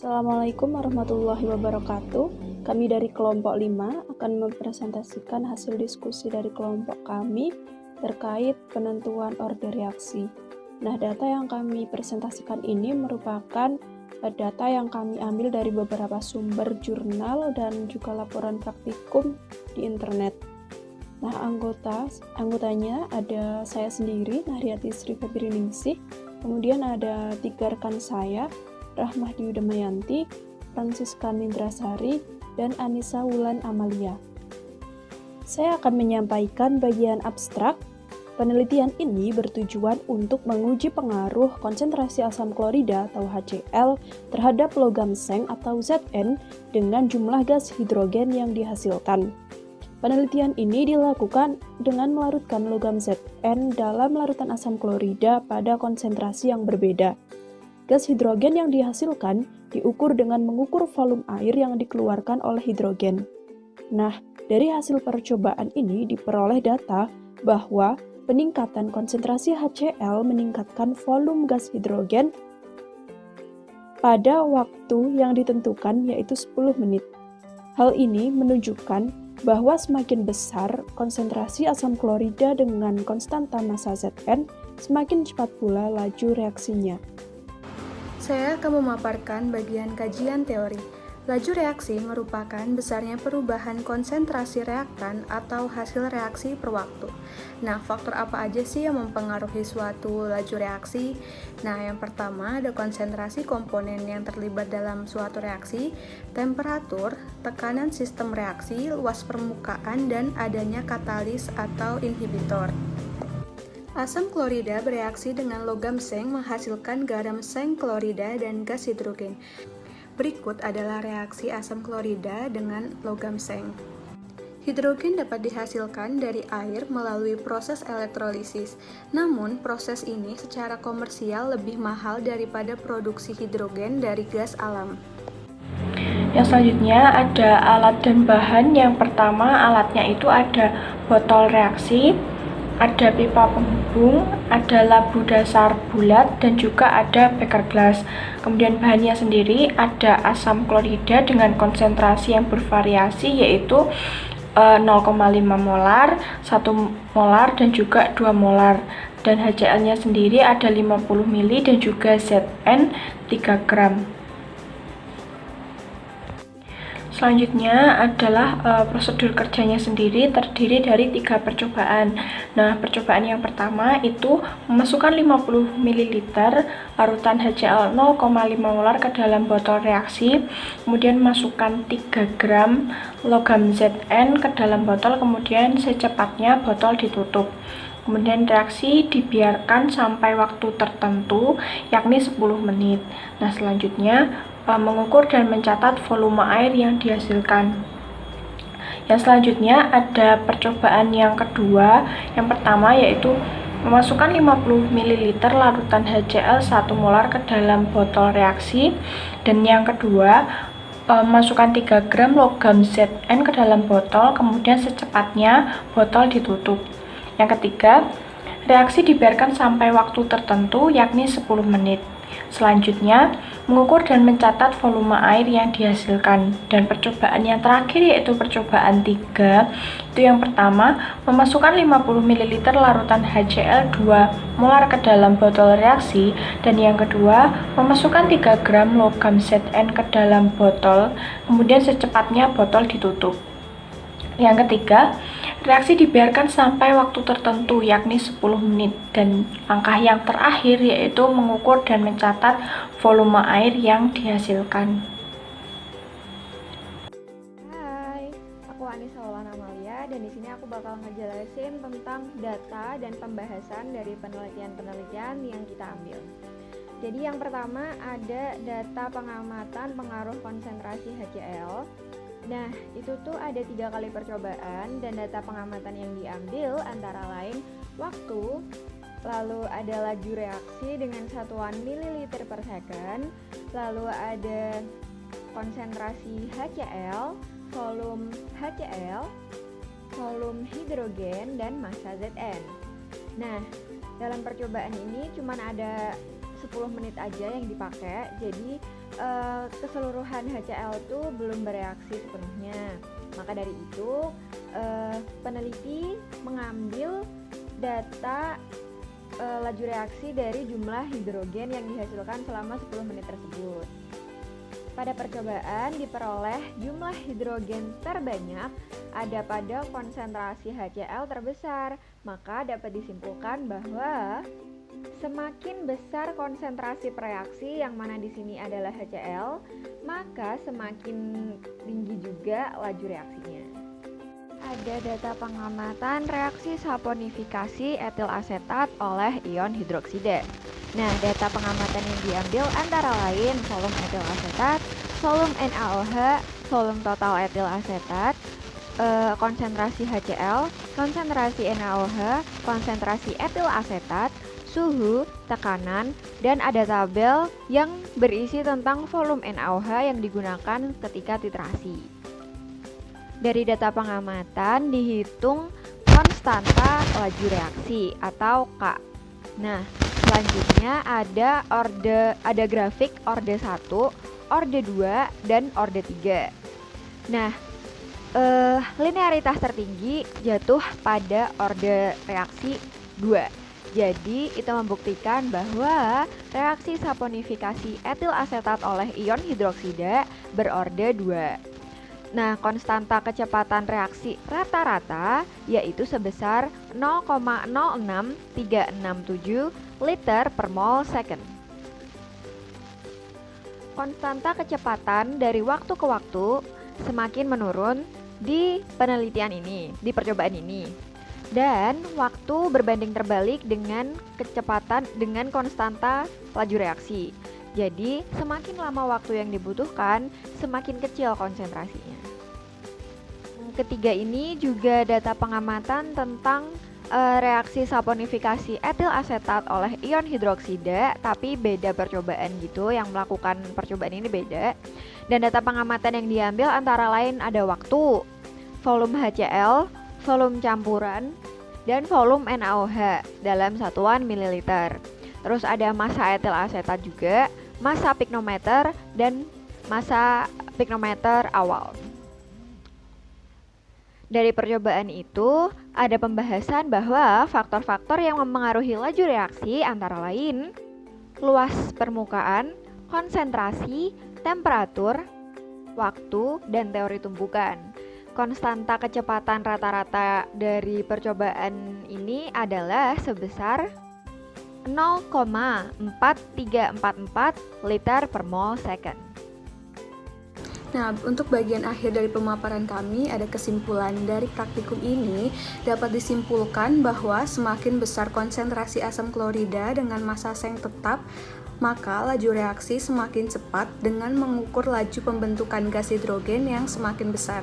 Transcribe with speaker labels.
Speaker 1: Assalamualaikum warahmatullahi wabarakatuh. Kami dari kelompok 5 akan mempresentasikan hasil diskusi dari kelompok kami terkait penentuan order reaksi. Nah, data yang kami presentasikan ini merupakan data yang kami ambil dari beberapa sumber jurnal dan juga laporan praktikum di internet. Nah, anggotanya ada saya sendiri, Nahriati Sri Febriningsih, kemudian ada 3 rekan saya, Rahmahdi Damayanti, Francisca Nindrasari, dan Anissa Wulan Amalia. Saya akan menyampaikan bagian abstrak. Penelitian ini bertujuan untuk menguji pengaruh konsentrasi asam klorida atau HCl terhadap logam seng atau Zn dengan jumlah gas hidrogen yang dihasilkan. Penelitian ini dilakukan dengan melarutkan logam Zn dalam larutan asam klorida pada konsentrasi yang berbeda. Gas hidrogen yang dihasilkan diukur dengan mengukur volume air yang dikeluarkan oleh hidrogen. Nah, dari hasil percobaan ini diperoleh data bahwa peningkatan konsentrasi HCl meningkatkan volume gas hidrogen pada waktu yang ditentukan, yaitu 10 menit. Hal ini menunjukkan bahwa semakin besar konsentrasi asam klorida dengan konstanta massa Zn, semakin cepat pula laju reaksinya.
Speaker 2: Saya akan memaparkan bagian kajian teori. Laju reaksi merupakan besarnya perubahan konsentrasi reaktan atau hasil reaksi per waktu. Nah, faktor apa aja sih yang mempengaruhi suatu laju reaksi? Nah, yang pertama ada konsentrasi komponen yang terlibat dalam suatu reaksi, temperatur, tekanan sistem reaksi, luas permukaan, dan adanya katalis atau inhibitor. Asam klorida bereaksi dengan logam seng menghasilkan garam seng klorida dan gas hidrogen. Berikut adalah reaksi asam klorida dengan logam seng. Hidrogen dapat dihasilkan dari air melalui proses elektrolisis. Namun, proses ini secara komersial lebih mahal daripada produksi hidrogen dari gas alam.
Speaker 3: Yang selanjutnya ada alat dan bahan. Yang pertama, alatnya itu ada botol reaksi, ada pipa penghubung, ada labu dasar bulat, dan juga ada beker gelas. Kemudian bahannya sendiri ada asam klorida dengan konsentrasi yang bervariasi, yaitu 0,5 molar, 1 molar, dan juga 2 molar. Dan HCl-nya sendiri ada 50 ml dan juga Zn 3 gram. Selanjutnya adalah prosedur kerjanya sendiri, terdiri dari 3 percobaan. Nah, percobaan yang pertama itu memasukkan 50 ml larutan HCl 0,5 molar ke dalam botol reaksi, kemudian masukkan 3 gram logam Zn ke dalam botol, kemudian secepatnya botol ditutup. Kemudian reaksi dibiarkan sampai waktu tertentu, yakni 10 menit. Nah, selanjutnya mengukur dan mencatat volume air yang dihasilkan. Yang selanjutnya ada percobaan yang kedua. Yang pertama yaitu memasukkan 50 ml larutan HCl 1 molar ke dalam botol reaksi. Dan yang kedua, masukkan 3 gram logam Zn ke dalam botol, kemudian secepatnya botol ditutup. Yang ketiga, reaksi dibiarkan sampai waktu tertentu, yakni 10 menit. Selanjutnya, mengukur dan mencatat volume air yang dihasilkan. Dan percobaan yang terakhir yaitu percobaan 3. Itu yang pertama, memasukkan 50 ml larutan HCl 2 molar ke dalam botol reaksi. Dan yang kedua, memasukkan 3 gram logam Zn ke dalam botol, kemudian secepatnya botol ditutup. Yang ketiga, reaksi dibiarkan sampai waktu tertentu, yakni 10 menit. Dan langkah yang terakhir yaitu mengukur dan mencatat volume air yang dihasilkan.
Speaker 4: Hai, aku Anissa Wulan Amalia, dan di sini aku bakal ngejelasin tentang data dan pembahasan dari penelitian-penelitian yang kita ambil. Jadi yang pertama ada data pengamatan pengaruh konsentrasi HCl. Nah, itu tuh ada 3 kali percobaan, dan data pengamatan yang diambil antara lain waktu, lalu ada laju reaksi dengan satuan mililiter per second, lalu ada konsentrasi HCl, volume HCl, volume hidrogen, dan massa Zn. Nah, dalam percobaan ini cuma ada 10 menit aja yang dipakai, jadi keseluruhan HCl itu belum bereaksi sepenuhnya. Maka dari itu, peneliti mengambil data laju reaksi dari jumlah hidrogen yang dihasilkan selama 10 menit tersebut. Pada percobaan diperoleh jumlah hidrogen terbanyak ada pada konsentrasi HCl terbesar, maka dapat disimpulkan bahwa semakin besar konsentrasi reaksi yang mana di sini adalah HCl, maka semakin tinggi juga laju reaksinya. Ada data pengamatan reaksi saponifikasi etil asetat oleh ion hidroksida. Nah, data pengamatan yang diambil antara lain volume etil asetat, volume NaOH, volume total etil asetat, konsentrasi HCl, konsentrasi NaOH, konsentrasi etil asetat, suhu, tekanan, dan ada tabel yang berisi tentang volume NaOH yang digunakan ketika titrasi. Dari data pengamatan dihitung konstanta laju reaksi atau K. Nah, selanjutnya ada grafik orde 1, orde 2, dan orde 3. Nah, linearitas tertinggi jatuh pada orde reaksi 2. Jadi, itu membuktikan bahwa reaksi saponifikasi etil asetat oleh ion hidroksida berorde 2. Nah, konstanta kecepatan reaksi rata-rata yaitu sebesar 0,06367 liter per mol second. Konstanta kecepatan dari waktu ke waktu semakin menurun di penelitian ini, di percobaan ini. Dan waktu berbanding terbalik dengan kecepatan dengan konstanta laju reaksi. Jadi, semakin lama waktu yang dibutuhkan, semakin kecil konsentrasinya. Ketiga ini juga data pengamatan tentang reaksi saponifikasi etil asetat oleh ion hidroksida, tapi beda percobaan gitu, yang melakukan percobaan ini beda. Dan data pengamatan yang diambil antara lain ada waktu, volume HCl, volume campuran, dan volume NaOH dalam satuan mililiter. Terus ada massa etil asetat juga, massa piknometer, dan massa piknometer awal. Dari percobaan itu, ada pembahasan bahwa faktor-faktor yang mempengaruhi laju reaksi antara lain luas permukaan, konsentrasi, temperatur, waktu, dan teori tumpukan. Konstanta kecepatan rata-rata dari percobaan ini adalah sebesar 0,4344 liter per mol second.
Speaker 2: Nah, untuk bagian akhir dari pemaparan kami, ada kesimpulan dari praktikum ini dapat disimpulkan bahwa semakin besar konsentrasi asam klorida dengan massa seng tetap, maka laju reaksi semakin cepat dengan mengukur laju pembentukan gas hidrogen yang semakin besar.